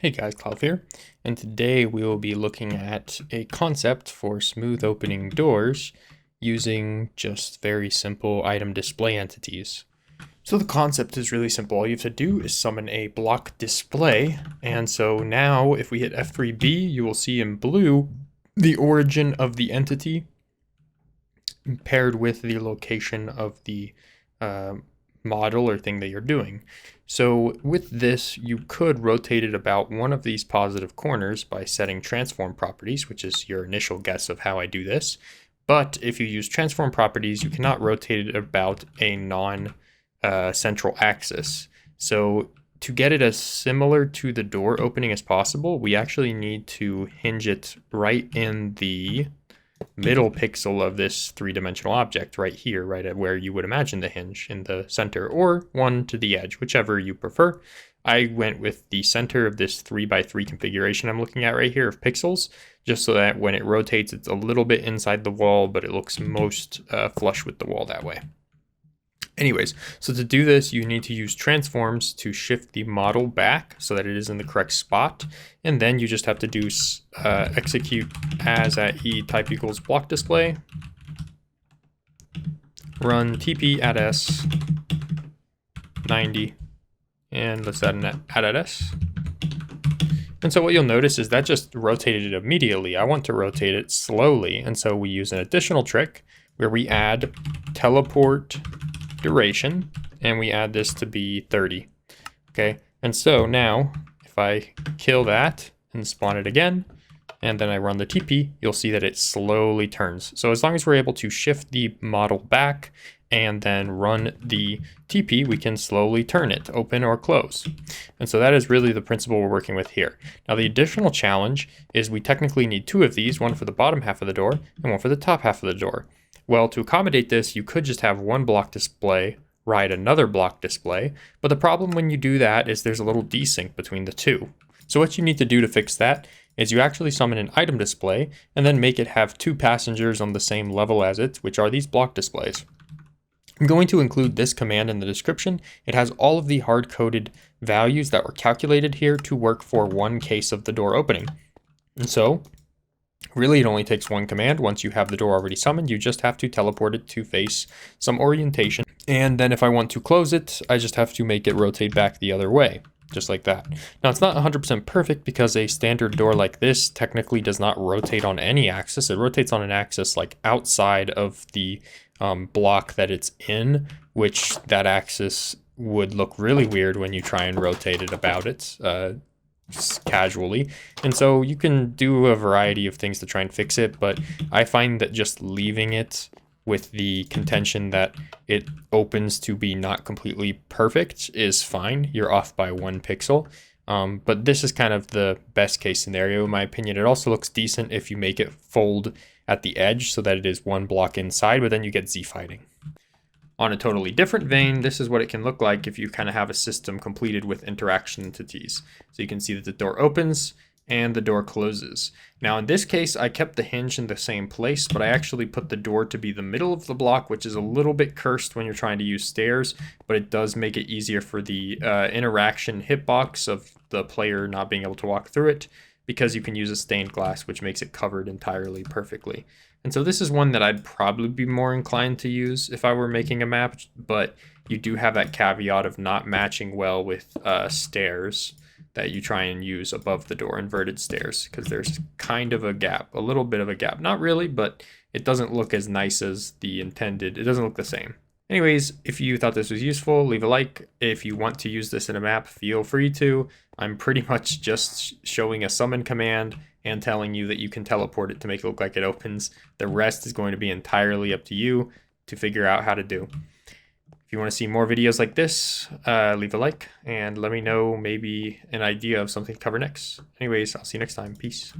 Hey guys, Cloud here, and today we will be looking at a concept for smooth opening doors using just very simple item display entities. So the concept is really simple. All you have to do is summon a block display, and so now if we hit F3B, you will see in blue the origin of the entity paired with the location of the model or thing that you're doing. So with this, you could rotate it about one of these positive corners by setting transform properties, which is your initial guess of how I do this. But if you use transform properties, you cannot rotate it about a non-central axis. So to get it as similar to the door opening as possible, we actually need to hinge it right in the middle pixel of this three-dimensional object right here, right at where you would imagine the hinge in the center, or one to the edge, whichever you prefer. I went with the center of this 3x3 configuration I'm looking at right here of pixels, just so that when it rotates, it's a little bit inside the wall, but it looks most flush with the wall that way. Anyways, so to do this, you need to use transforms to shift the model back so that it is in the correct spot. And then you just have to do execute as at e type equals block display, run tp add s 90, and let's add an add s. And so what you'll notice is that just rotated it immediately. I want to rotate it slowly. And so we use an additional trick where we add teleport duration, and we add this to be 30. Okay, and so now if I kill that and spawn it again, and then I run the TP, you'll see that it slowly turns. So as long as we're able to shift the model back and then run the TP, we can slowly turn it, open or close. And so that is really the principle we're working with here. Now the additional challenge is we technically need two of these, one for the bottom half of the door and one for the top half of the door. Well, to accommodate this, you could just have one block display ride another block display, but the problem when you do that is there's a little desync between the two. So what you need to do to fix that is you actually summon an item display and then make it have two passengers on the same level as it, which are these block displays. I'm going to include this command in the description. It has all of the hard-coded values that were calculated here to work for one case of the door opening. And so really, it only takes one command. Once you have the door already summoned, you just have to teleport it to face some orientation. And then if I want to close it, I just have to make it rotate back the other way, just like that. Now, it's not 100% perfect because a standard door like this technically does not rotate on any axis. It rotates on an axis like outside of the block that it's in, which that axis would look really weird when you try and rotate it about it. Casually, and so you can do a variety of things to try and fix it, but I find that just leaving it with the contention that it opens to be not completely perfect is fine. You're off by 1 pixel, but this is kind of the best case scenario in my opinion. It also looks decent if you make it fold at the edge so that it is one block inside, but then you get z-fighting. On a totally different vein, this is what it can look like if you kind of have a system completed with interaction entities. So you can see that the door opens and the door closes. Now in this case, I kept the hinge in the same place, but I actually put the door to be the middle of the block, which is a little bit cursed when you're trying to use stairs, but it does make it easier for the interaction hitbox of the player not being able to walk through it, because you can use a stained glass, which makes it covered entirely perfectly. And so this is one that I'd probably be more inclined to use if I were making a map, but you do have that caveat of not matching well with stairs that you try and use above the door, inverted stairs, because there's kind of a gap, a little bit of a gap. Not really, but it doesn't look as nice as the intended. It doesn't look the same. Anyways, if you thought this was useful, leave a like. If you want to use this in a map, feel free to. I'm pretty much just showing a summon command and telling you that you can teleport it to make it look like it opens. The rest is going to be entirely up to you to figure out how to do. If you want to see more videos like this, leave a like and let me know maybe an idea of something to cover next. Anyways, I'll see you next time. Peace.